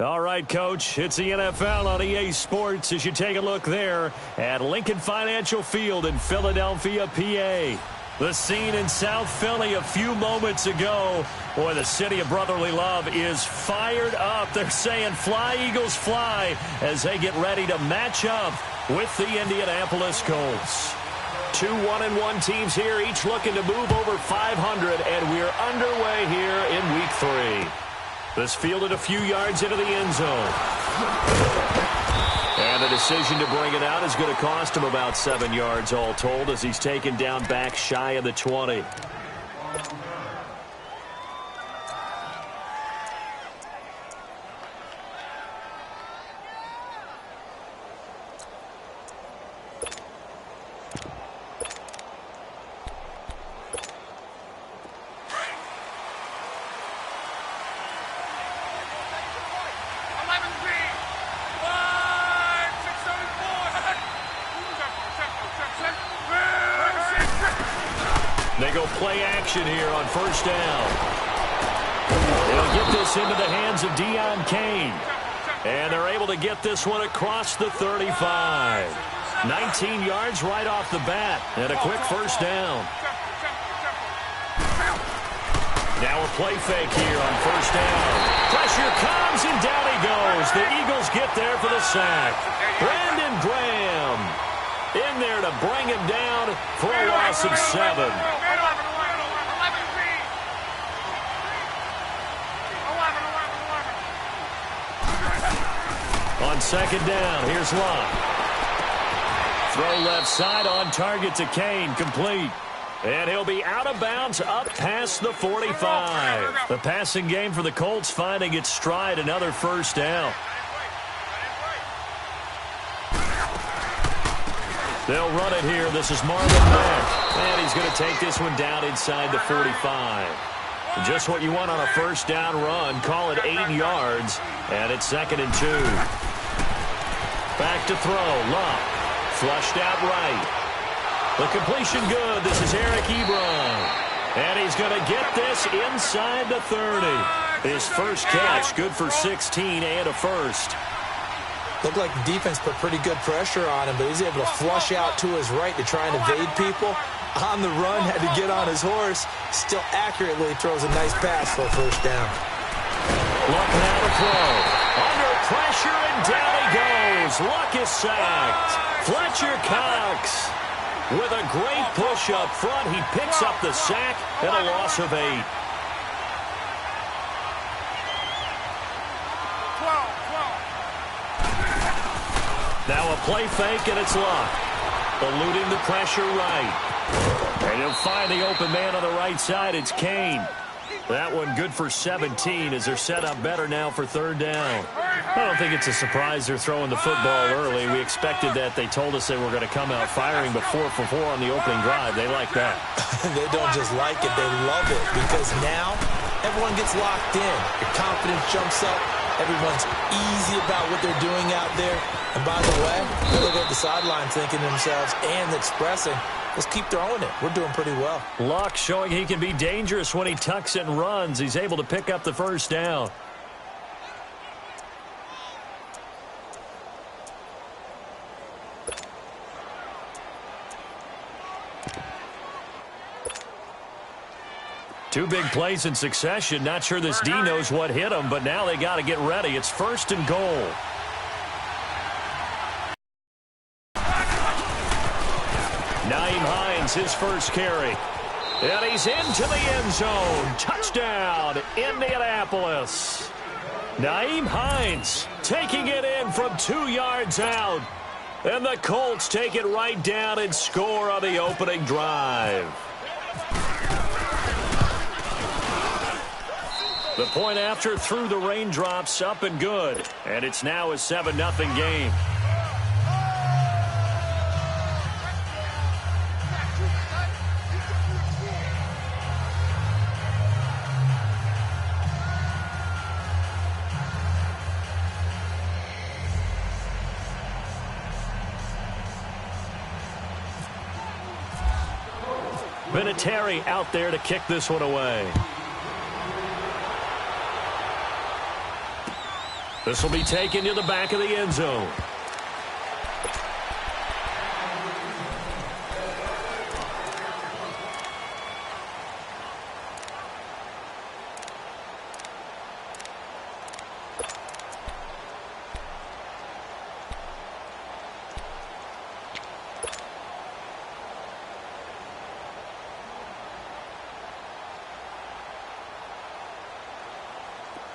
All right, Coach, it's the NFL on EA Sports as you take a look there at Lincoln Financial Field in Philadelphia, PA. The scene in South Philly a few moments ago. Boy, the city of brotherly love is fired up. They're saying fly, Eagles, fly as they get ready to match up with the Indianapolis Colts. Two 1-1 teams here, each looking to move over 500, and we're underway here in Week 3. This fielded a few yards into the end zone. And the decision to bring it out is going to cost him about 7 yards all told as he's taken down back shy of the 20. They go play action here on first down. They'll get this into the hands of Deion Kane. And they're able to get this one across the 35. 19 yards right off the bat. And a quick first down. Now a play fake here on first down. Pressure comes and down he goes. The Eagles get there for the sack. Brandon Graham in there to bring him down for a loss of 7. On second down, here's Locke. Throw left side on target to Kane, complete. And he'll be out of bounds up past the 45. The passing game for the Colts finding its stride, another first down. They'll run it here. This is Marlon Mack. And he's going to take this one down inside the 45. Just what you want on a first down run. Call it 8 yards. And it's 2nd and 2. Back to throw. Locke. Flushed out right. The completion good. This is Eric Ebron. And he's going to get this inside the 30. His first catch, good for 16 and a first. Looked like the defense put pretty good pressure on him, but he's able to flush out to his right to try and evade people. On the run, had to get on his horse. Still accurately throws a nice pass for a first down. Luck now to throw. Under pressure, and down he goes. Luck is sacked. Fletcher Cox with a great push up front. He picks up the sack and a loss of 8. Now a play fake, and it's Luck. Eluding the pressure right. And he'll find the open man on the right side. It's Kane. That one good for 17 as they're set up better now for third down. I don't think it's a surprise they're throwing the football early. We expected that. They told us they were going to come out firing, but 4 for 4 on the opening drive. They like that. They don't just like it. They love it because now everyone gets locked in. Your confidence jumps up. Everyone's easy about what they're doing out there. And by the way, they look at the sideline thinking to themselves and expressing, let's keep throwing it. We're doing pretty well. Luck showing he can be dangerous when he tucks and runs. He's able to pick up the first down. Two big plays in succession. Not sure this D knows what hit him, but now they got to get ready. It's 1st and goal. Nyheim Hines, his first carry. And he's into the end zone. Touchdown, Indianapolis. Nyheim Hines taking it in from 2 yards out. And the Colts take it right down and score on the opening drive. The point after through the raindrops, up and good. And it's now a 7-0 game. Vinatieri out there to kick this one away. This will be taken to the back of the end zone.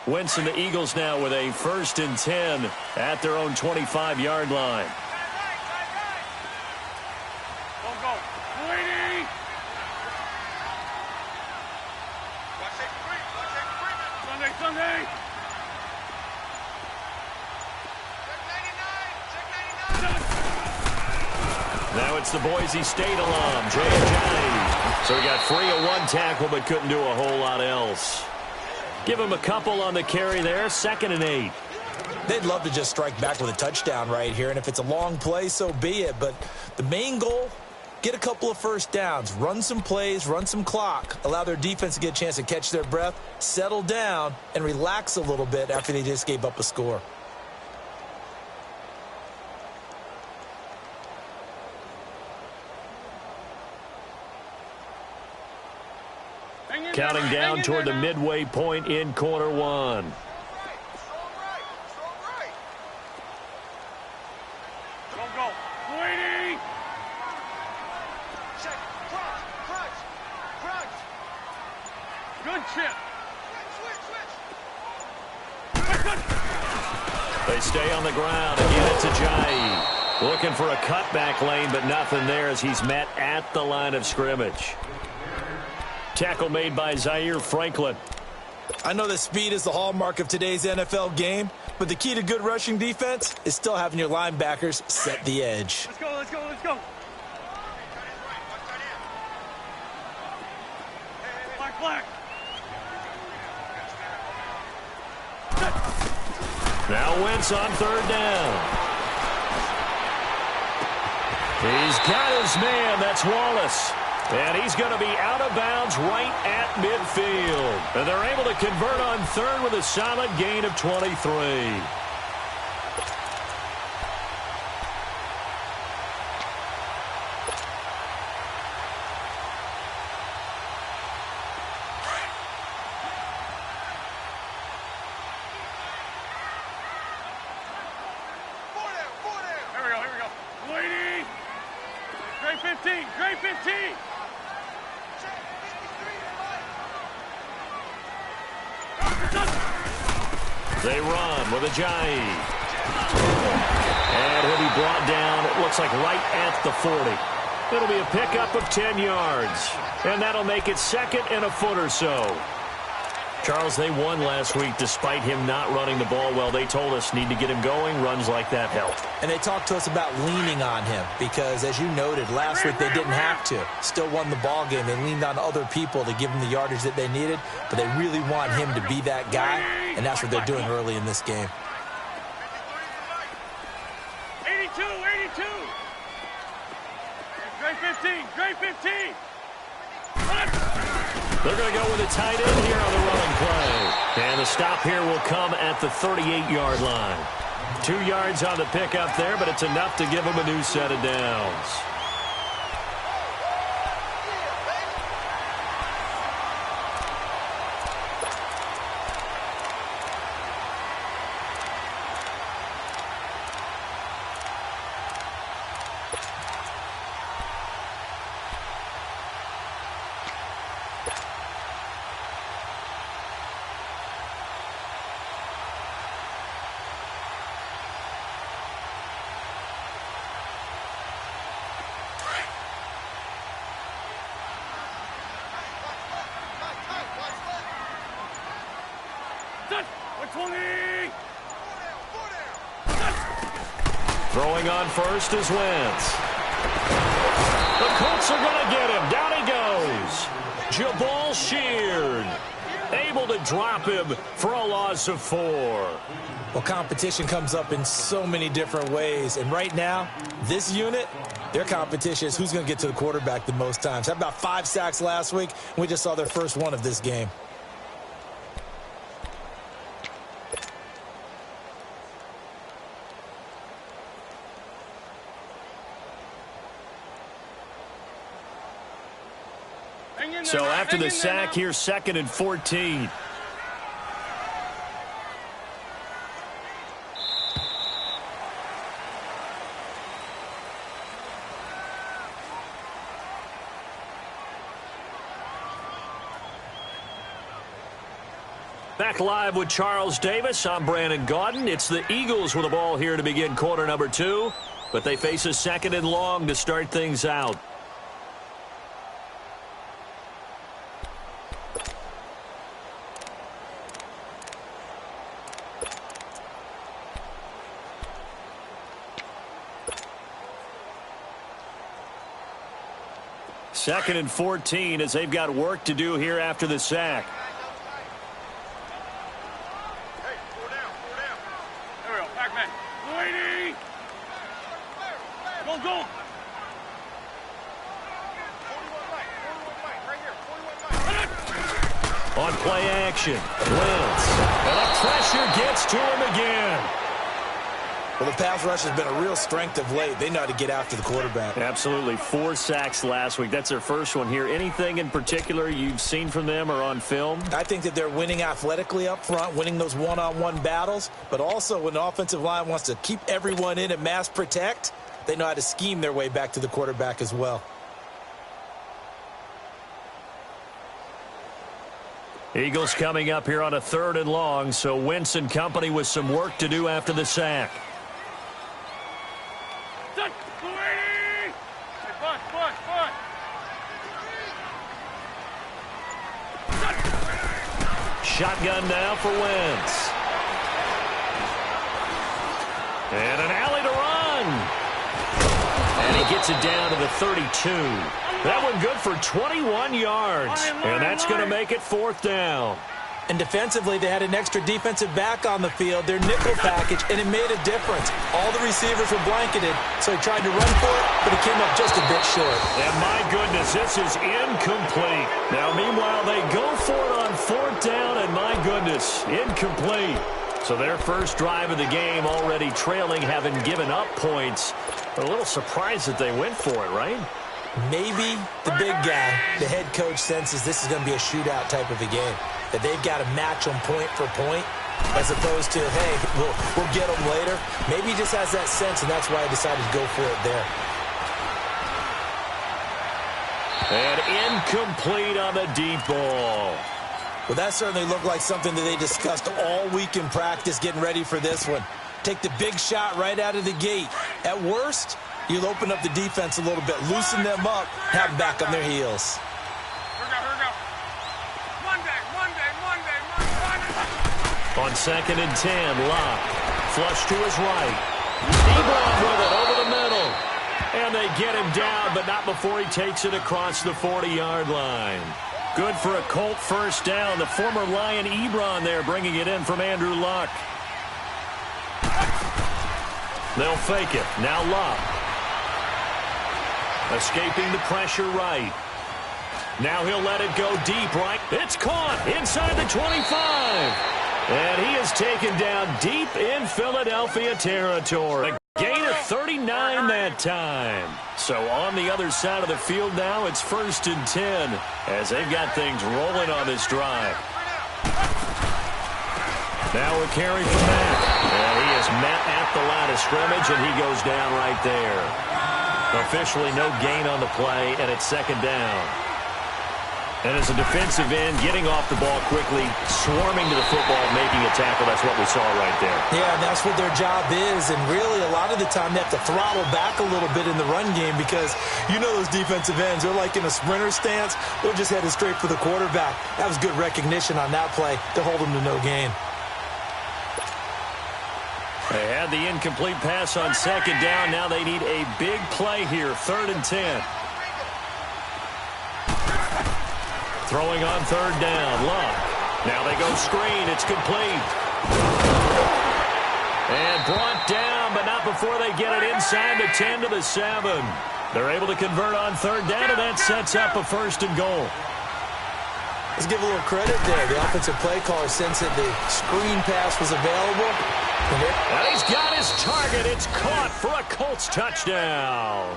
Wentz and the Eagles now with a 1st and 10 at their own 25-yard line. Go. Lady. Sunday. Now it's the Boise State alum, J.J. So he got free of one tackle but couldn't do a whole lot else. Give him a couple on the carry there, 2nd and 8. They'd love to just strike back with a touchdown right here, and if it's a long play, so be it. But the main goal, get a couple of first downs, run some plays, run some clock, allow their defense to get a chance to catch their breath, settle down, and relax a little bit after they just gave up a score. Counting down toward the midway point in quarter one. Go. Lady. Check. Crunch. Good chip. Switch. They stay on the ground. Again, it's Ajayi. Looking for a cutback lane, but nothing there as he's met at the line of scrimmage. Tackle made by Zaire Franklin. I know that speed is the hallmark of today's NFL game, but the key to good rushing defense is still having your linebackers set the edge. Let's go. Black. Now Wentz on 3rd down. He's got his man. That's Wallace. And he's going to be out of bounds right at midfield. And they're able to convert on 3rd with a solid gain of 23. Here we go. Lady. Great 15. They run with Ajayi. And he'll be brought down, it looks like right at the 40. It'll be a pickup of 10 yards. And that'll make it 2nd and a foot or so. Charles, they won last week despite him not running the ball well. They told us need to get him going. Runs like that help. And they talked to us about leaning on him because, as you noted, last week they didn't have to. Still won the ball game. They leaned on other people to give them the yardage that they needed, but they really want him to be that guy, and that's what they're doing early in this game. 82. Great 15. They're going to go with a tight end here on the running play. And the stop here will come at the 38-yard line. 2 yards on the pickup there, but it's enough to give them a new set of downs. Throwing on first is Wentz. The Colts are going to get him. Down he goes. Jabal Sheard able to drop him for a loss of 4. Well, competition comes up in so many different ways. And right now, this unit, their competition is who's going to get to the quarterback the most times. Had about 5 sacks last week, and we just saw their first one of this game. So after the sack, here's 2nd and 14. Back live with Charles Davis. I'm Brandon Gaudin. It's the Eagles with the ball here to begin quarter number 2, but they face a 2nd and long to start things out. Second and 14 as they've got work to do here after the sack. On play action, Wentz, and the pressure gets to him again. Well, the pass rush has been a real strength of late. They know how to get after the quarterback. Absolutely. 4 sacks last week. That's their first one here. Anything in particular you've seen from them or on film? I think that they're winning athletically up front, winning those one-on-one battles, but also when the offensive line wants to keep everyone in and mass protect, they know how to scheme their way back to the quarterback as well. Eagles coming up here on a 3rd and long, so Wentz and company with some work to do after the sack. Shotgun now for Wentz. And an alley to run. And he gets it down to the 32. That one good for 21 yards. And that's going to make it 4th down. And defensively, they had an extra defensive back on the field, their nickel package, and it made a difference. All the receivers were blanketed, so he tried to run for it, but he came up just a bit short. And my goodness, this is incomplete. Now, meanwhile, they go for it on 4th down, and my goodness, incomplete. So their first drive of the game already trailing, having given up points. A little surprised that they went for it, right? Maybe the big guy, the head coach, senses this is going to be a shootout type of a game, that they've got to match them point for point, as opposed to, hey, we'll get them later. Maybe he just has that sense, and that's why I decided to go for it there. And incomplete on the deep ball. Well, that certainly looked like something that they discussed all week in practice, getting ready for this one. Take the big shot right out of the gate. At worst, you'll open up the defense a little bit, loosen them up, have them back on their heels. On 2nd and 10, Locke. Flush to his right. Ebron with it over the middle. And they get him down, but not before he takes it across the 40-yard line. Good for a Colt first down. The former Lion Ebron there bringing it in from Andrew Luck. They'll fake it. Now Luck. Escaping the pressure right. Now he'll let it go deep right. It's caught inside the 25. And he is taken down deep in Philadelphia territory. A gain of 39 that time. So on the other side of the field now, it's 1st and 10 as they've got things rolling on this drive. Now a carry from Matt. And he is met at the line of scrimmage, and he goes down right there. Officially no gain on the play, and it's 2nd down. And as a defensive end, getting off the ball quickly, swarming to the football, making a tackle, that's what we saw right there. Yeah, that's what their job is, and really a lot of the time they have to throttle back a little bit in the run game because you know those defensive ends, they're like in a sprinter stance, they're just headed straight for the quarterback. That was good recognition on that play to hold them to no gain. They had the incomplete pass on 2nd down. Now they need a big play here, 3rd and 10. Throwing on 3rd down, Luck. Now they go screen. It's complete. And brought down, but not before they get it inside the 10 to the 7. They're able to convert on 3rd down, and that sets up a 1st and goal. Let's give a little credit there. The offensive play caller sensed that the screen pass was available. And he's got his target. It's caught for a Colts touchdown.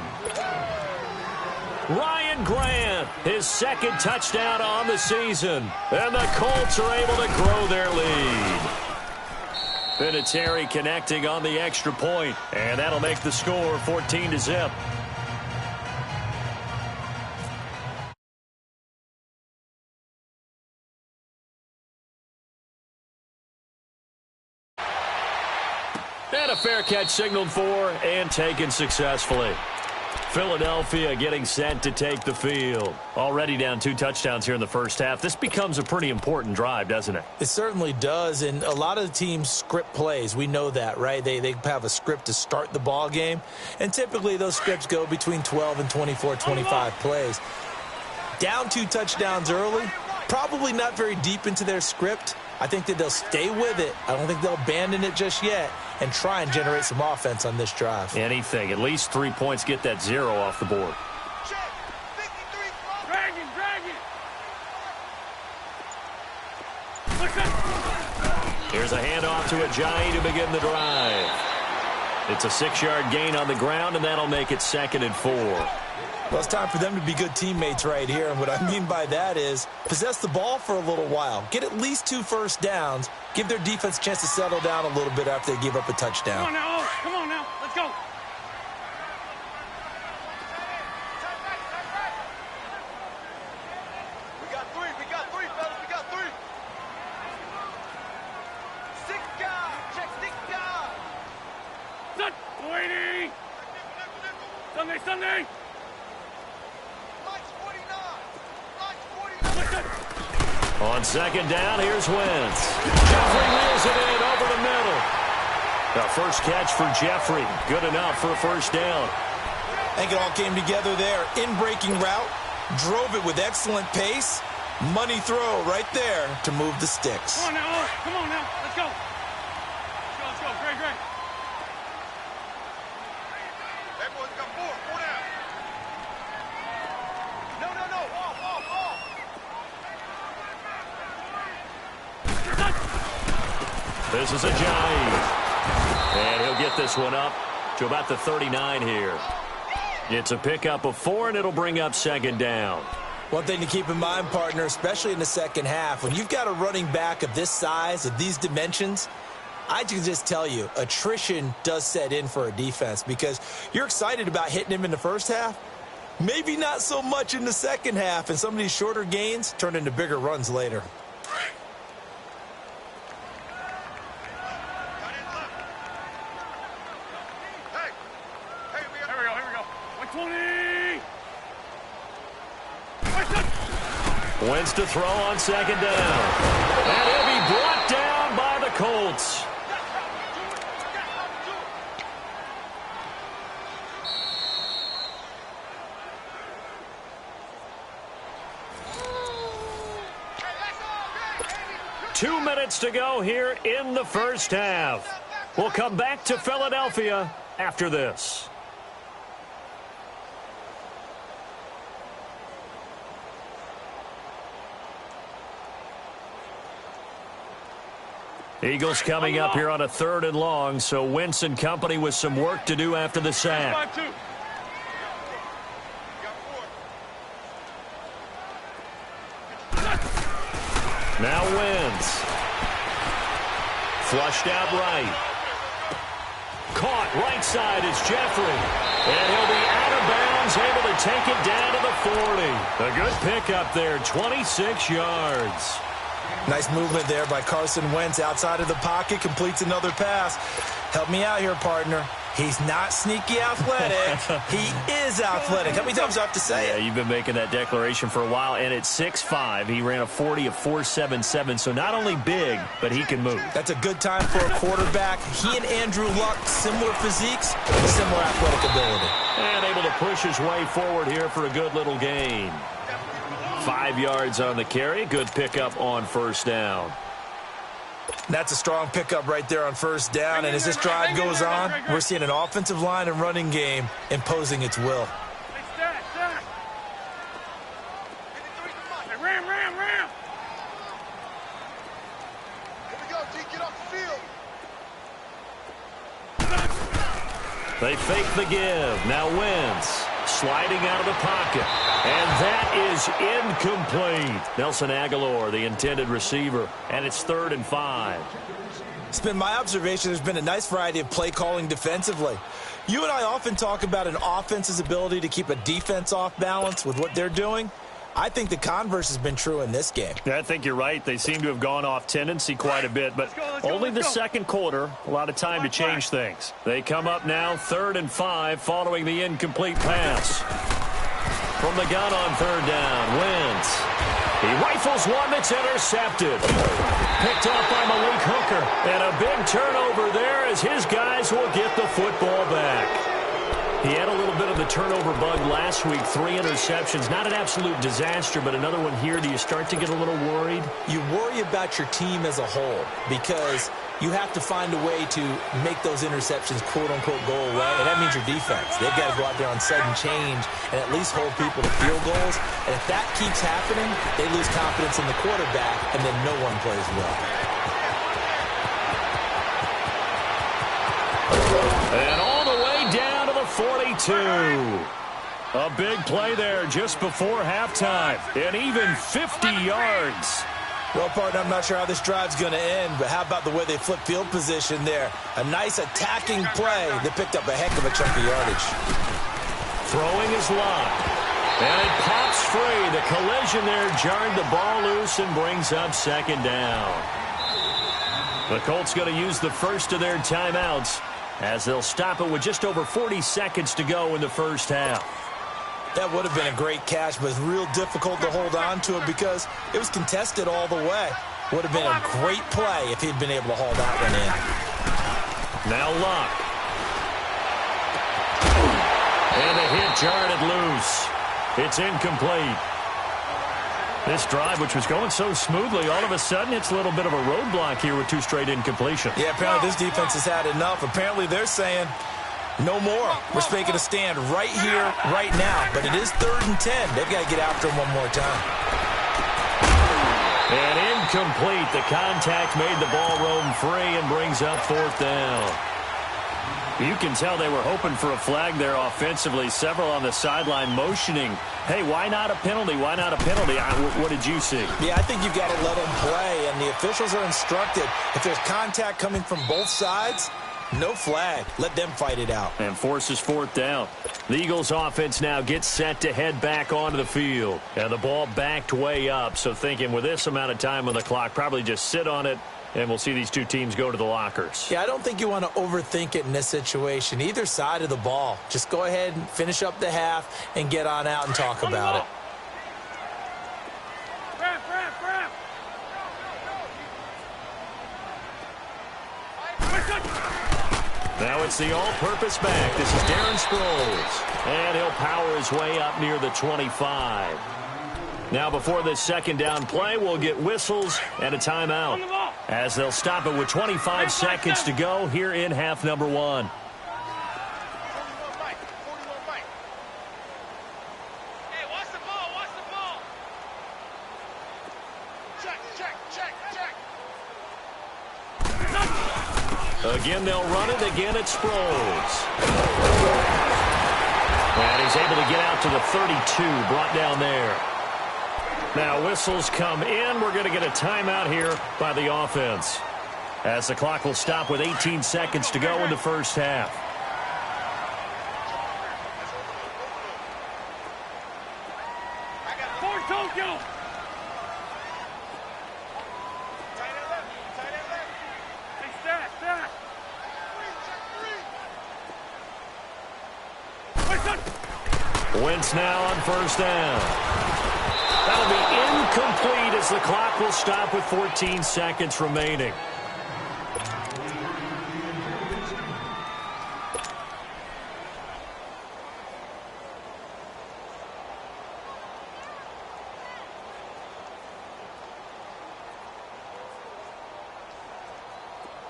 Ryan Grant, his second touchdown on the season. And the Colts are able to grow their lead. Vinatieri connecting on the extra point, and that'll make the score 14-0. And a fair catch signaled for and taken successfully. Philadelphia getting set to take the field. Already down 2 touchdowns here in the first half. This becomes a pretty important drive, doesn't it? It certainly does, and a lot of the teams script plays. We know that, right? They have a script to start the ball game, and typically those scripts go between 12 and 24, 25 plays. Down 2 touchdowns early, probably not very deep into their script. I think that they'll stay with it. I don't think they'll abandon it just yet and try and generate some offense on this drive. Anything. At least 3 points, get that 0 off the board. Drag it, drag it. Here's a handoff to Ajayi to begin the drive. It's a 6-yard gain on the ground, and that'll make it 2nd and 4. Well, it's time for them to be good teammates right here. And what I mean by that is possess the ball for a little while. Get at least 2 first downs. Give their defense a chance to settle down a little bit after they give up a touchdown. Come on now, come on now. Let's go. We got 3, fellas. We got 3. 6 guys. Check 6 guys. Set. 280. Sunday, Sunday. On 2nd down, here's Wentz. Jeffrey reels it in over the middle. The first catch for Jeffrey. Good enough for a first down. I think it all came together there. In-breaking route. Drove it with excellent pace. Money throw right there to move the sticks. Come on now, come on now. Let's go. Let's go. Great, great. Everyone's got 4 down. No. Off. This is Ajayi. And he'll get this one up to about the 39 here. It's a pickup of 4, and it'll bring up 2nd down. One thing to keep in mind, partner, especially in the second half, when you've got a running back of this size, of these dimensions, I can just tell you, attrition does set in for a defense because you're excited about hitting him in the first half. Maybe not so much in the second half, and some of these shorter gains turn into bigger runs later. Wentz to throw on 2nd down. And he'll be brought down by the Colts. Two minutes to go here in the first half. We'll come back to Philadelphia after this. Eagles coming up here on a 3rd and long, so Wentz and company with some work to do after the sack. Now Wentz. Flushed out right. Caught right side is Jeffrey. And he'll be out of bounds, able to take it down to the 40. A good pickup there, 26 yards. Nice movement there by Carson Wentz outside of the pocket, completes another pass. Help me out here, partner. He's not sneaky athletic. He is athletic. How many times do I have to say it? Yeah, you've been making that declaration for a while, and at 6'5", he ran a 40 of 4.77, so not only big, but he can move. That's a good time for a quarterback. He and Andrew Luck, similar physiques, similar athletic ability. And able to push his way forward here for a good little gain. 5 yards on the carry. Good pickup on first down. That's a strong pickup right there on first down. And as this drive goes on, we're seeing an offensive line and running game imposing its will. Hey, ram. Here we go, G. Get off the field. They fake the give. Now Wentz. sliding out of the pocket. And that is incomplete. Nelson Aguilar, the intended receiver. And it's 3rd and 5. It's been my observation there's been a nice variety of play calling defensively. You and I often talk about an offense's ability to keep a defense off balance with what they're doing. I think the converse has been true in this game. I think you're right. They seem to have gone off tendency quite a bit, but only the second quarter, a lot of time to change things. They come up now 3rd and 5 following the incomplete pass. From the gun on 3rd down, Wentz. He rifles one that's intercepted. Picked off by Malik Hooker. And a big turnover there as his guys will get the football back. He had a little bit of the turnover bug last week, 3 interceptions. Not an absolute disaster, but another one here. Do you start to get a little worried? You worry about your team as a whole because you have to find a way to make those interceptions, quote-unquote, go away, and that means your defense. They've got to go out there on sudden change and at least hold people to field goals. And if that keeps happening, they lose confidence in the quarterback, and then no one plays well. And all the way down to the 42. A big play there just before halftime. And even 50 yards. Well, partner, I'm not sure how this drive's going to end, but how about the way they flip field position there? A nice attacking play. They picked up a heck of a chunk of yardage. Throwing is locked. And it pops free. The collision there jarred the ball loose and brings up 2nd down. The Colts going to use the first of their timeouts as they'll stop it with just over 40 seconds to go in the first half. That would have been a great catch, but it's real difficult to hold on to it because it was contested all the way. Would have been a great play if he'd been able to haul that one in. Now Luck. And the hit jarred it loose. It's incomplete. This drive, which was going so smoothly, all of a sudden it's a little bit of a roadblock here with 2 straight incompletions. Yeah, apparently this defense has had enough. Apparently they're saying no more. We're making a stand right here, right now. But it is 3rd and 10. They've got to get after him one more time. And incomplete. The contact made the ball roam free and brings up 4th down. You can tell they were hoping for a flag there offensively. Several on the sideline motioning, hey, why not a penalty? Why not a penalty? What did you see? Yeah, I think you've got to let them play. And the officials are instructed, if there's contact coming from both sides, no flag. Let them fight it out. And forces 4th down. The Eagles offense now gets set to head back onto the field. And the ball backed way up. So thinking with this amount of time on the clock, probably just sit on it. And we'll see these 2 teams go to the lockers. Yeah, I don't think you want to overthink it in this situation. Either side of the ball. Just go ahead and finish up the half and get on out and talk about it. Now it's the all-purpose back. This is Darren Sproles. And he'll power his way up near the 25. Now before this 2nd down play, we'll get whistles and a timeout as they'll stop it with 25 seconds to go here in half number 1. Hey, watch the ball, watch the ball. Check, check, check, check. Again, they'll run it. Again, it's Sproles. And he's able to get out to the 32, brought down there. Now whistles come in. We're going to get a timeout here by the offense as the clock will stop with 18 seconds to go in the first half. Wentz now on 1st down. That'll be incomplete as the clock will stop with 14 seconds remaining.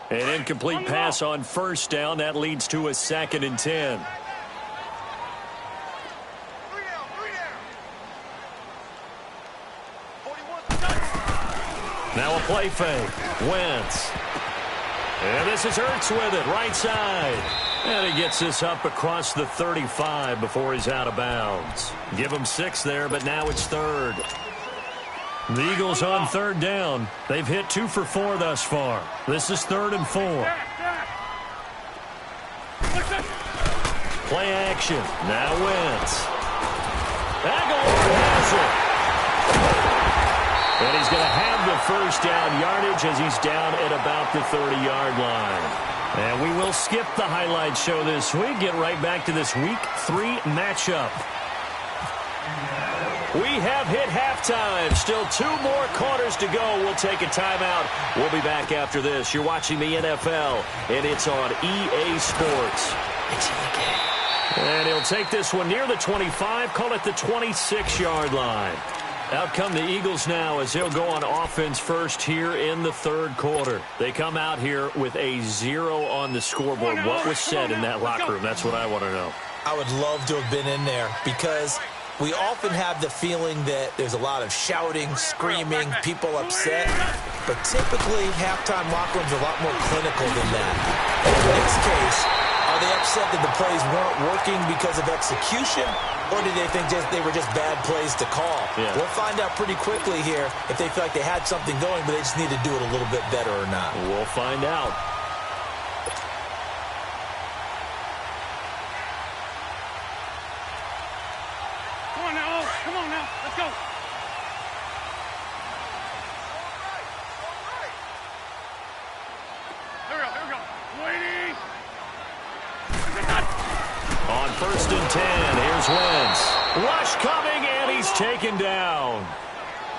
An incomplete pass on 1st down. That leads to a 2nd and 10. Now a play fake. Wentz. And this is Ertz with it, right side. And he gets this up across the 35 before he's out of bounds. Give him 6 there, but now it's third. The Eagles on third down. They've hit 2 for 4 thus far. This is 3rd and 4. Play action. Now Wentz. Aguilar has it. And he's going to have the first down yardage as he's down at about the 30-yard line. And we will skip the highlight show this week. Get right back to this Week 3 matchup. We have hit halftime. Still 2 more quarters to go. We'll take a timeout. We'll be back after this. You're watching the NFL, and it's on EA Sports. And he'll take this one near the 25, call it the 26-yard line. Out come the Eagles now as they'll go on offense first here in the third quarter. They come out here with a 0 on the scoreboard. What was said in that locker room? That's what I want to know. I would love to have been in there because we often have the feeling that there's a lot of shouting, screaming, people upset. But typically, halftime locker rooms are a lot more clinical than that. In this case, are they upset that the plays weren't working because of execution? Or do they think they were just bad plays to call? Yeah. We'll find out pretty quickly here if they feel like they had something going, but they just need to do it a little bit better or not. We'll find out. Come on now. Come on now. Let's go. Here we go. Waiting. On 1st and 10, here's Wentz. Rush coming, and he's taken down.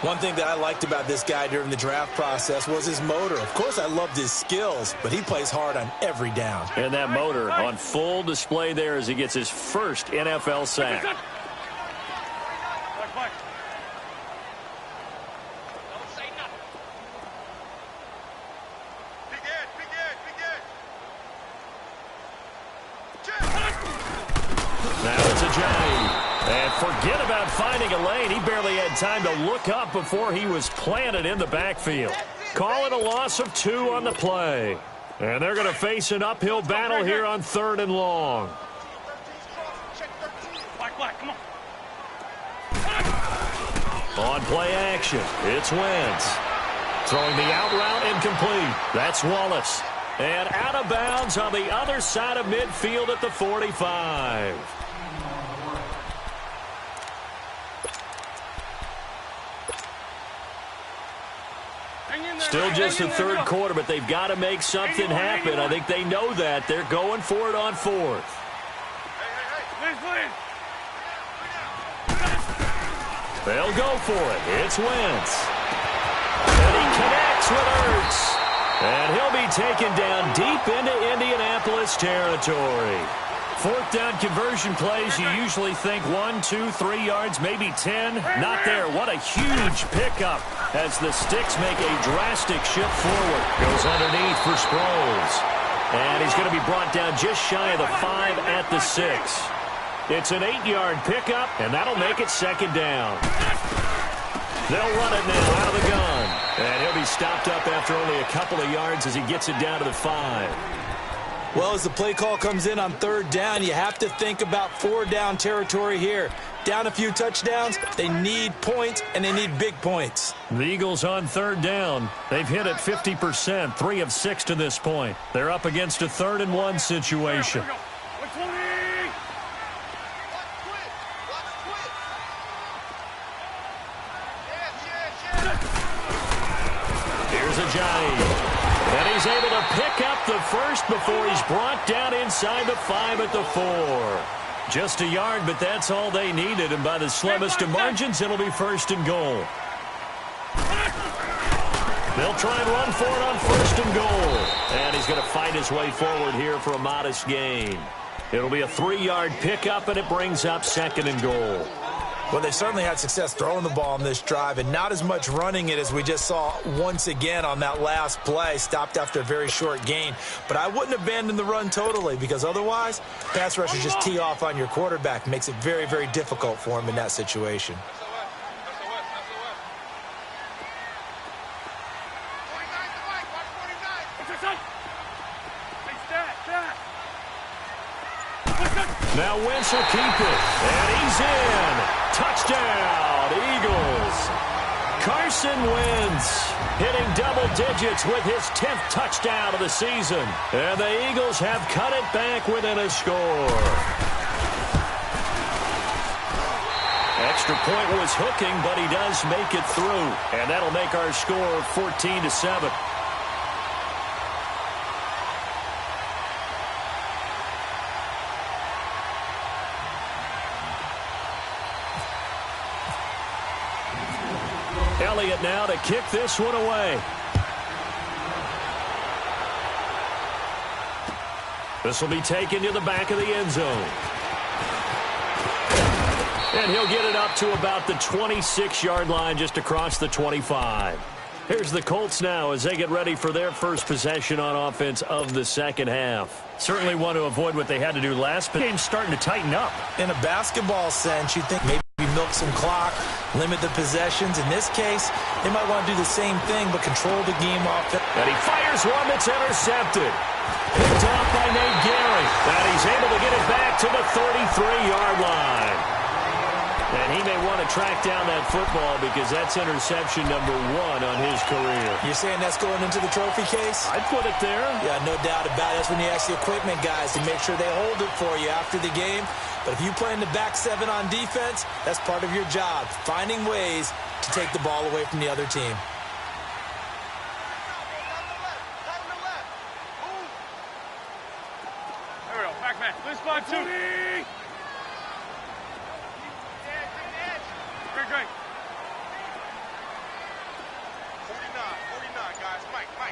One thing that I liked about this guy during the draft process was his motor. Of course, I loved his skills, but he plays hard on every down. And that motor on full display there as he gets his first NFL sack. Back. Don't say nothing. Big Ed. Now it's a Johnny. And forget about finding a lane. He barely had time to look up before he was planted in the backfield. Call it a loss of 2 on the play. And they're going to face an uphill battle here on 3rd and long. Black, come on. On play action, it's Wentz. Throwing the out route incomplete. That's Wallace. And out of bounds on the other side of midfield at the 45. Still just the third quarter, but they've got to make something happen. I think they know that. They're going for it on 4th. They'll go for it. It's Wentz. And he connects with Ertz. And he'll be taken down deep into Indianapolis territory. 4th down conversion plays, you usually think 1, 2, 3 yards, maybe 10. Not there. What a huge pickup as the Sticks make a drastic shift forward. Goes underneath for Sproles. And he's going to be brought down just shy of the 5 at the 6. It's an 8-yard pickup, and that'll make it 2nd down. They'll run it now out of the gun. And he'll be stopped up after only a couple of yards as he gets it down to the 5. Well, as the play call comes in on 3rd down, you have to think about 4-down territory here. Down a few touchdowns, they need points, and they need big points. The Eagles on 3rd down. They've hit it 50%, 3 of 6 to this point. They're up against a 3rd and 1 situation. Here's Ajayi. And he's able to pick up the first before he's brought down inside the 5 at the 4. Just a yard, but that's all they needed. And by the slimmest of margins, it'll be 1st and goal. They'll try and run for it on 1st and goal. And he's going to fight his way forward here for a modest gain. It'll be a 3-yard pickup, and it brings up 2nd and goal. Well, they certainly had success throwing the ball on this drive and not as much running it as we just saw once again on that last play. Stopped after a very short gain. But I wouldn't abandon the run totally because otherwise, pass rushers just tee off on your quarterback. Makes it very, very difficult for him in that situation. Now Wentz will keep it. And he's in. Touchdown, Eagles. Carson Wentz hitting double digits with his 10th touchdown of the season. And the Eagles have cut it back within a score. Extra point was hooking, but he does make it through. And that'll make our score 14-7. Elliott now to kick this one away. This will be taken to the back of the end zone. And he'll get it up to about the 26-yard line, just across the 25. Here's the Colts now as they get ready for their first possession on offense of the second half. Certainly want to avoid what they had to do last, but game's starting to tighten up. In a basketball sense, you think maybe milk some clock, limit the possessions. In this case, they might want to do the same thing, but control the game off. And he fires one that's intercepted. Picked off by Nate Gehring. And he's able to get it back to the 33-yard line. And he may want to track down that football because that's interception number 1 on his career. You're saying that's going into the trophy case? I'd put it there. Yeah, no doubt about it. That's when you ask the equipment guys to make sure they hold it for you after the game. But if you play in the back 7 on defense, that's part of your job, finding ways to take the ball away from the other team. There we go. Back man. This spot 2. Great. 49, guys. Mike, 49.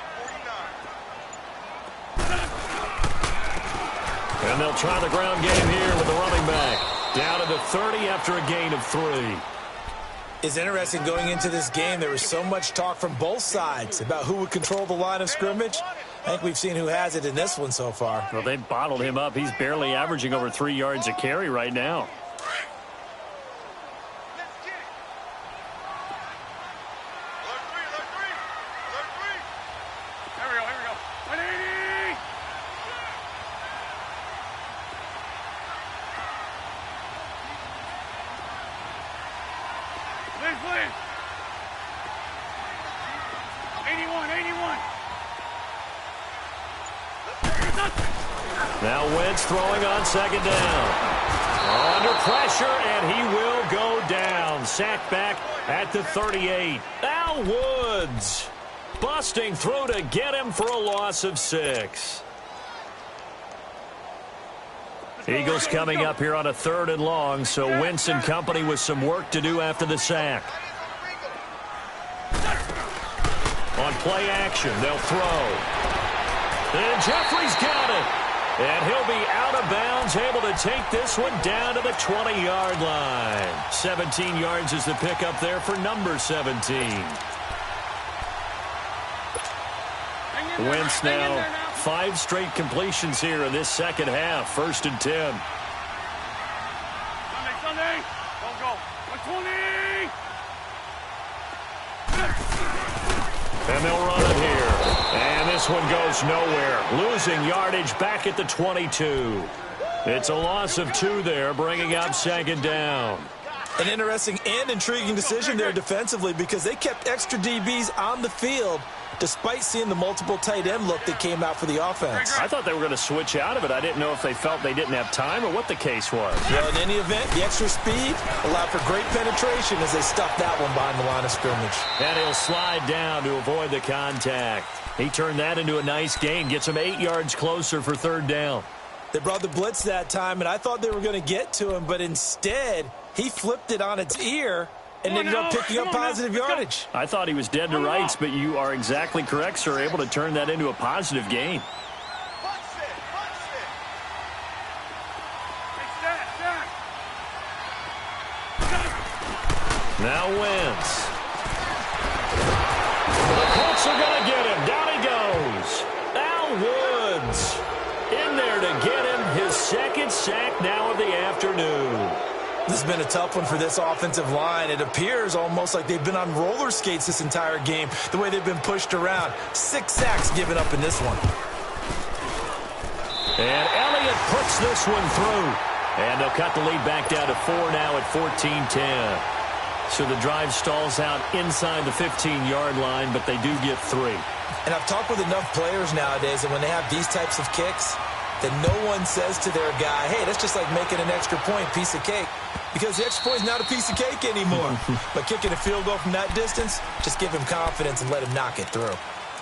And they'll try the ground game here with the running back. Down to the 30 after a gain of 3. It's interesting going into this game. There was so much talk from both sides about who would control the line of scrimmage. I think we've seen who has it in this one so far. Well, they've bottled him up. He's barely averaging over 3 yards a carry right now. Now Wentz throwing on second down. Under pressure, and he will go down. Sacked back at the 38. Al Woods busting through to get him for a loss of 6. Eagles coming up here on a 3rd and long, so Wentz and company with some work to do after the sack. On play action, they'll throw. And Jeffrey's got it. And he'll be out of bounds, able to take this one down to the 20-yard line. 17 yards is the pickup there for number 17. Wentz now 5 straight completions here in this second half. 1st and 10. Sunday. Don't go. 120. And they'll run it here. And this one goes nowhere. Losing yardage back at the 22. It's a loss of 2 there, bringing up 2nd down. An interesting and intriguing decision there defensively because they kept extra DBs on the field despite seeing the multiple tight end look that came out for the offense. I thought they were going to switch out of it. I didn't know if they felt they didn't have time or what the case was. Well, in any event, the extra speed allowed for great penetration as they stuffed that one behind the line of scrimmage. And he'll slide down to avoid the contact. He turned that into a nice gain, gets him 8 yards closer for 3rd down. They brought the blitz that time, and I thought they were going to get to him, but instead he flipped it on its ear and ended up picking up positive yardage. I thought he was dead to rights, but you are exactly correct, sir. Able to turn that into a positive gain. Now Wentz. The Colts are going to get him. Down he goes. Al Woods in there to get him his 2nd sack now of the afternoon. This has been a tough one for this offensive line. It appears almost like they've been on roller skates this entire game, the way they've been pushed around. 6 sacks given up in this one. And Elliott puts this one through. And they'll cut the lead back down to 4 now at 14-10. So the drive stalls out inside the 15-yard line, but they do get 3. And I've talked with enough players nowadays that when they have these types of kicks, that no one says to their guy, hey, that's just like making an extra point, piece of cake. Because the extra point is not a piece of cake anymore. But kicking a field goal from that distance, just give him confidence and let him knock it through.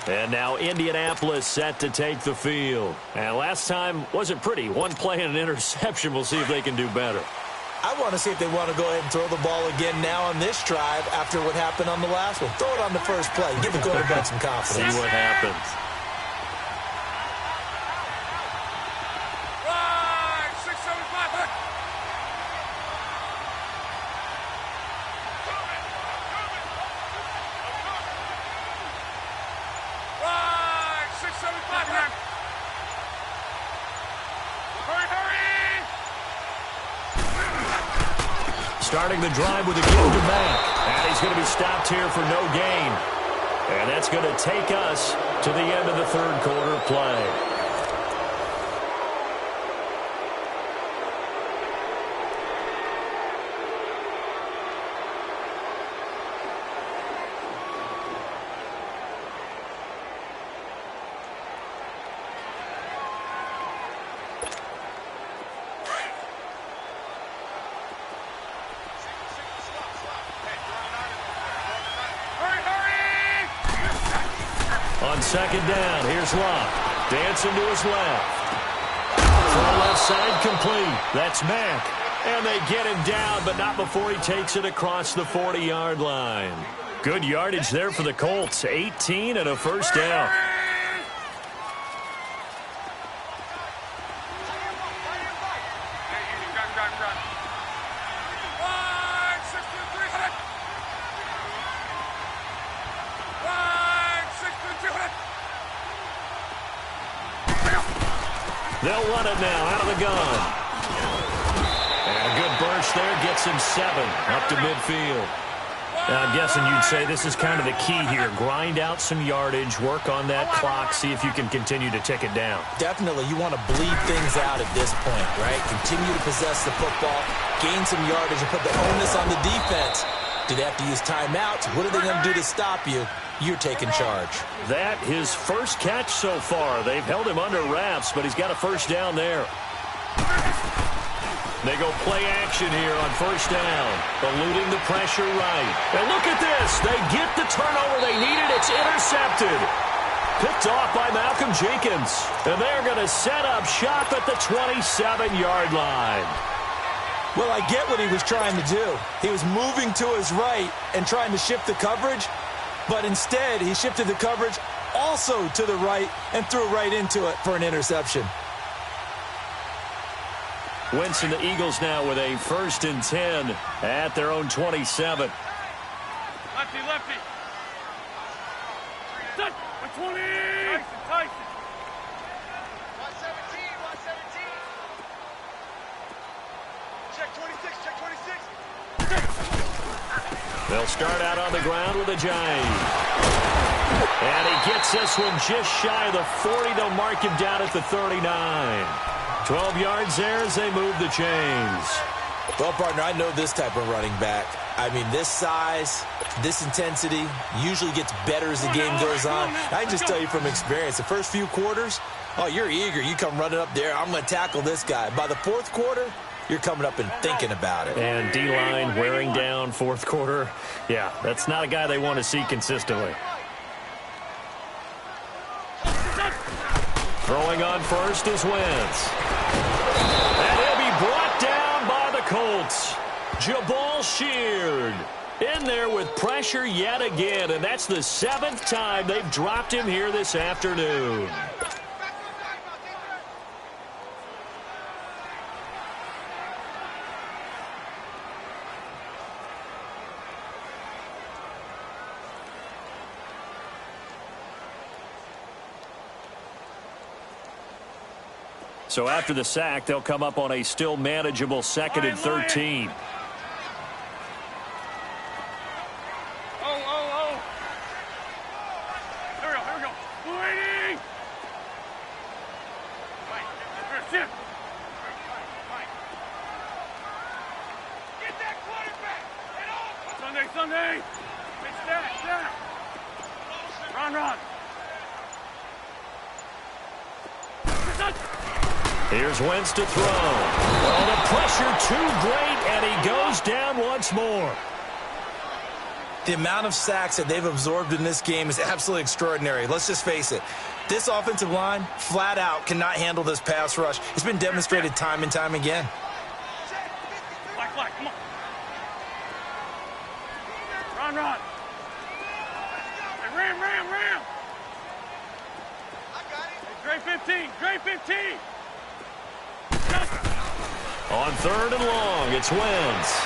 And now Indianapolis set to take the field. And last time wasn't pretty. One play and an interception. We'll see if they can do better. I want to see if they want to go ahead and throw the ball again now on this drive after what happened on the last one. Throw it on the first play. Give the quarterback some confidence. See what happens. Starting the drive with a give to Mack. And he's going to be stopped here for no gain. And that's going to take us to the end of the third quarter play. On second down, here's Locke. Dancing to his left. Throw left side complete. That's Mack. And they get him down, but not before he takes it across the 40-yard line. Good yardage there for the Colts. 18 and a first down. They'll run it now out of the gun. And a good burst there gets him 7 up to midfield. Now, I'm guessing you'd say this is kind of the key here. Grind out some yardage, work on that clock, see if you can continue to tick it down. Definitely, you want to bleed things out at this point, right? Continue to possess the football, gain some yardage, and put the onus on the defense. Do they have to use timeouts? What are they going to do to stop you? You're taking charge. That his first catch so far. They've held him under wraps, but he's got a first down there. They go play action here on first down. Eluding the pressure right. And look at this. They get the turnover they needed. It's intercepted. Picked off by Malcolm Jenkins. And they're going to set up shop at the 27-yard line. Well, I get what he was trying to do. He was moving to his right and trying to shift the coverage. But instead, he shifted the coverage also to the right and threw right into it for an interception. Wentz and the Eagles now with a 1st and 10 at their own 27. Lefty, lefty. 20. Tyson. 117. Check 26, check 26. They'll start out on the ground with a jive. And he gets this one just shy of the 40. They'll mark him down at the 39. 12 yards there as they move the chains. Well, partner, I know this type of running back. I mean, this size, this intensity usually gets better as the game goes on. I can just tell you from experience, the first few quarters, oh, you're eager. You come running up there, I'm going to tackle this guy. By the fourth quarter, you're coming up and thinking about it. And D-line wearing down fourth quarter. Yeah, that's not a guy they want to see consistently. Throwing on first is Wentz. And he'll be brought down by the Colts. Jabal Sheard in there with pressure yet again. And that's the 7th time they've dropped him here this afternoon. So after the sack, they'll come up on a still manageable 2nd and 13. Here we go. Waiting. Sunday, Sunday. Hey, stack. Run. Here's Wentz to throw. Oh, the pressure too great, and he goes down once more. The amount of sacks that they've absorbed in this game is absolutely extraordinary. Let's just face it. This offensive line, flat out, cannot handle this pass rush. It's been demonstrated time and time again. Flag, come on. Run. Hey, ram. I got it. Hey, Dre 15. On 3rd and long, it's Wentz.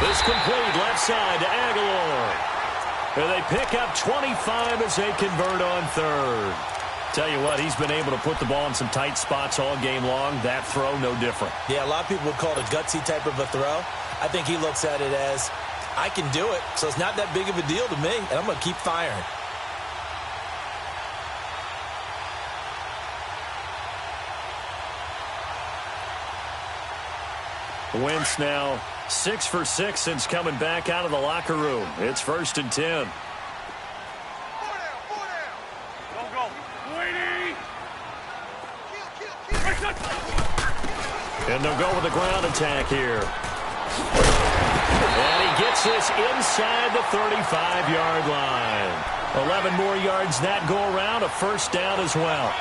This complete left side to Aguilar. And they pick up 25 as they convert on 3rd. Tell you what, he's been able to put the ball in some tight spots all game long. That throw, no different. Yeah, a lot of people would call it a gutsy type of a throw. I think he looks at it as, I can do it, so it's not that big of a deal to me, and I'm going to keep firing. Wentz now 6 for 6 since coming back out of the locker room. It's 1st and 10. 4 down. Go. Waiting. Kill. And they'll go with the ground attack here. And he gets this inside the 35-yard line. 11 more yards that go around, a 1st down as well.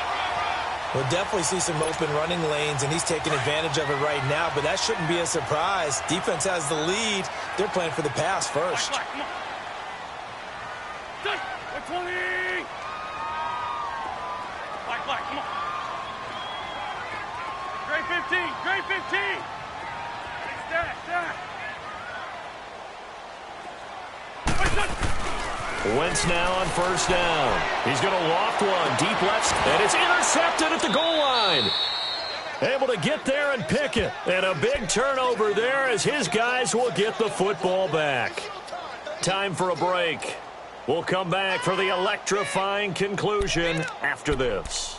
We'll definitely see some open running lanes, and he's taking advantage of it right now, but that shouldn't be a surprise. Defense has the lead. They're playing for the pass first. Flag, come on. 20. Flag, come on. Dre 15. Stack. Wentz now on 1st down. He's going to loft one deep left, and it's intercepted at the goal line. Able to get there and pick it. And a big turnover there as his guys will get the football back. Time for a break. We'll come back for the electrifying conclusion after this.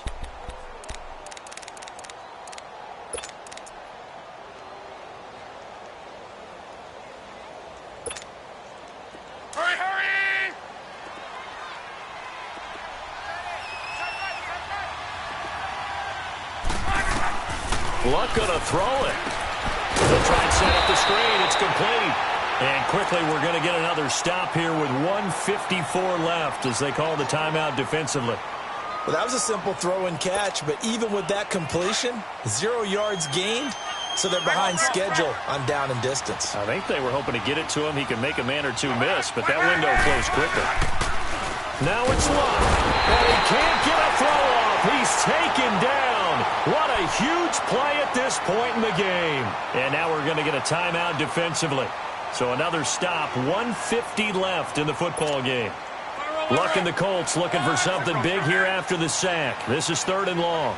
Luck going to throw it. They'll try and set up the screen. It's complete. And quickly we're going to get another stop here with 1:54 left as they call the timeout defensively. Well, that was a simple throw and catch, but even with that completion, 0 yards gained, so they're behind schedule on down and distance. I think they were hoping to get it to him. He could make a man or two miss, but that window closed quickly. Now it's Luck. And he can't get a throw off. He's taken down. What a huge play at this point in the game. And now we're going to get a timeout defensively. So another stop, 1:50 left in the football game. Luck and the Colts looking for something big here after the sack. This is 3rd and long.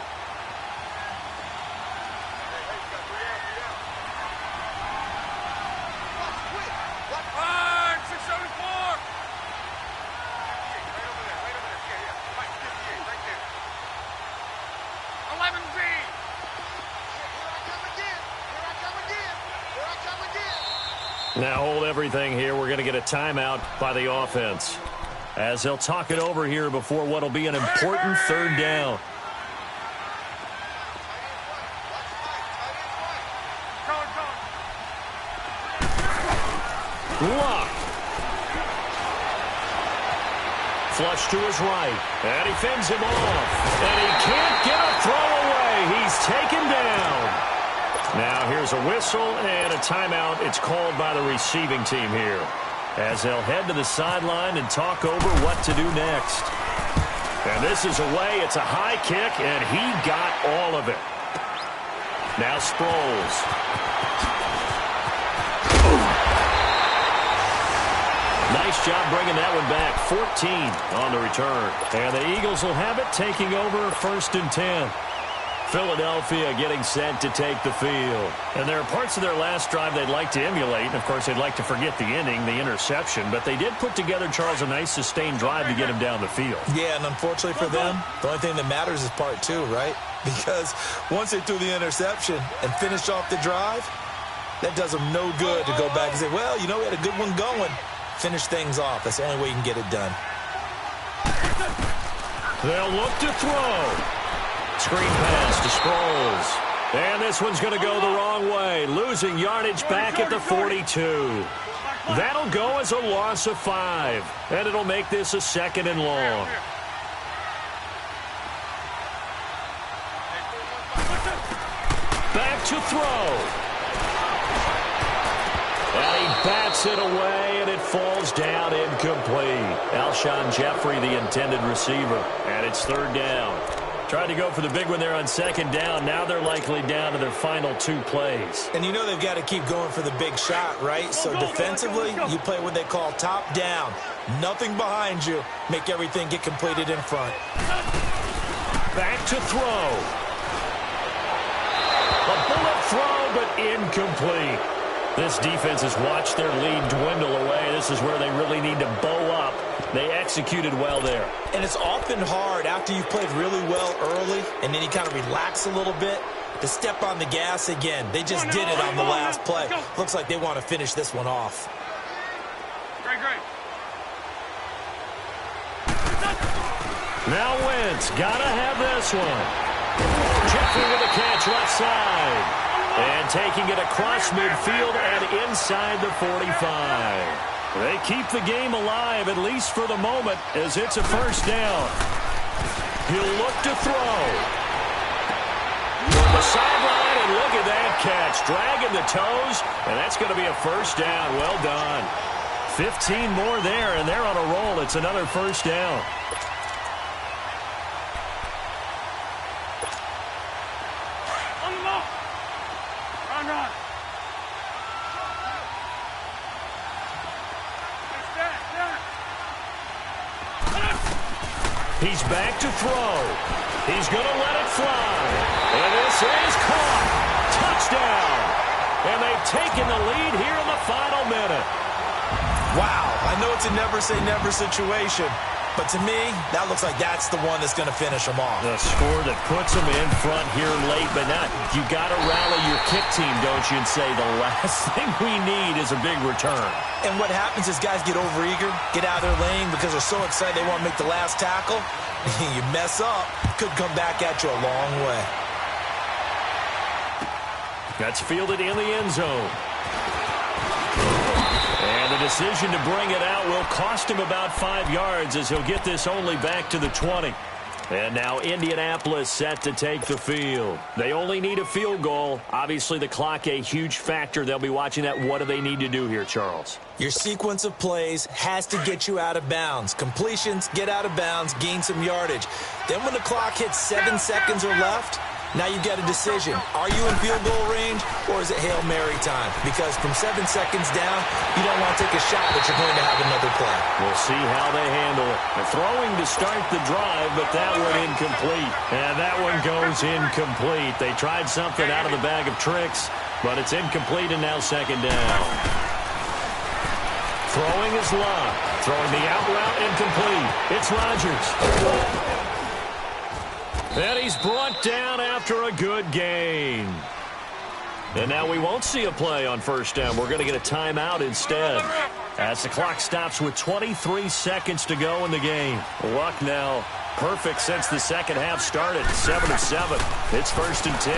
Now hold everything here. We're going to get a timeout by the offense as they'll talk it over here before what will be an important 3rd down. Luck. Flush to his right. And he fends him off. And he can't get a throw away. He's taken down. Now here's a whistle and a timeout. It's called by the receiving team here as they'll head to the sideline and talk over what to do next. And this is away. It's a high kick, and he got all of it. Now Sproles. Nice job bringing that one back. 14 on the return. And the Eagles will have it, taking over 1st and 10. Philadelphia getting set to take the field. And there are parts of their last drive they'd like to emulate. And, of course, they'd like to forget the inning, the interception. But they did put together, Charles, a nice sustained drive to get him down the field. Yeah, and unfortunately for them, the only thing that matters is part 2, right? Because once they threw the interception and finished off the drive, That does them no good to go back and say, well, you know, we had a good one going. Finish things off. That's the only way you can get it done. They'll look to throw. Screen pass to Sproles. And this one's going to go the wrong way, losing yardage back at the 42. That'll go as a loss of 5, and it'll make this a 2nd and long. Back to throw. And he bats it away, and it falls down incomplete. Alshon Jeffrey, the intended receiver, and it's 3rd down. Tried to go for the big one there on 2nd down. Now they're likely down to their final 2 plays. And you know they've got to keep going for the big shot, right? So defensively, you play what they call top down. Nothing behind you. Make everything get completed in front. Back to throw. A bullet throw, but incomplete. This defense has watched their lead dwindle away. This is where they really need to bow up. They executed well there. And it's often hard after you've played really well early and then you kind of relax a little bit to step on the gas again. They just did it on the last play. Looks like they want to finish this one off. Great. Now Wentz, gotta have this one. Jeffrey with a catch left side. And taking it across midfield and inside the 45. They keep the game alive, at least for the moment, as it's a 1st down. He'll look to throw. From the sideline, and look at that catch. Dragging the toes, and that's going to be a 1st down. Well done. 15 more there, and they're on a roll. It's another 1st down. Run. He's back to throw. He's going to let it fly. And this is caught. Touchdown. And they've taken the lead here in the final minute. Wow, I know it's a never-say-never situation, but to me, that looks like that's the one that's going to finish them off. The score that puts them in front here late, but not. You got to rally your kick team, don't you, and say the last thing we need is a big return. And what happens is guys get overeager, get out of their lane because they're so excited they want to make the last tackle. You mess up, could come back at you a long way. That's fielded in the end zone. And the decision to bring it out will cost him about 5 yards as he'll get this only back to the 20. And now Indianapolis set to take the field. They only need a field goal. Obviously, the clock a huge factor. They'll be watching that. What do they need to do here, Charles? Your sequence of plays has to get you out of bounds. Completions, get out of bounds, gain some yardage. Then when the clock hits 7 seconds or left, now you've got a decision. Are you in field goal range or is it Hail Mary time? Because from 7 seconds down, you don't want to take a shot that you're going to have another play. We'll see how they handle it. They're throwing to start the drive, but that one incomplete. And that one goes incomplete. They tried something out of the bag of tricks, but it's incomplete and now 2nd down. Throwing is Love. Throwing the out route incomplete. It's Rodgers. And he's brought down after a good gain. And now we won't see a play on 1st down. We're going to get a timeout instead. As the clock stops with 23 seconds to go in the game. Luck now perfect since the 2nd half started. 7 of 7. It's 1st and 10.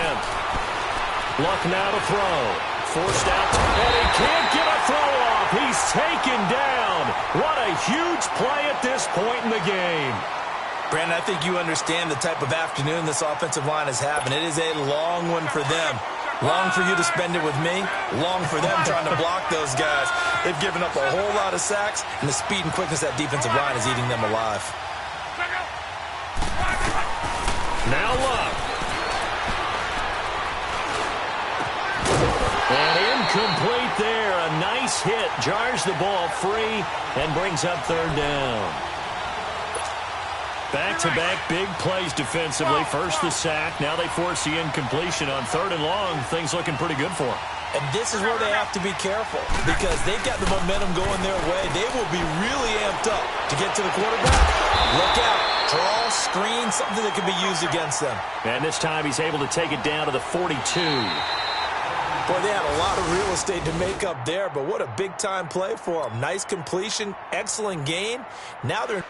Luck now to throw. Forced out. And he can't get a throw off. He's taken down. What a huge play at this point in the game. Brandon, I think you understand the type of afternoon this offensive line is having. It is a long one for them. Long for you to spend it with me. Long for them trying to block those guys. They've given up a whole lot of sacks, and the speed and quickness of that defensive line is eating them alive. Now Luck. And incomplete there. A nice hit. Jars the ball free and brings up 3rd down. Back-to-back big plays defensively. First the sack. Now they force the incompletion on 3rd and long. Things looking pretty good for them. And this is where they have to be careful because they've got the momentum going their way. They will be really amped up to get to the quarterback. Look out. Draw, screen, something that can be used against them. And this time he's able to take it down to the 42. Boy, they had a lot of real estate to make up there, but what a big-time play for them. Nice completion, excellent gain. Now they're...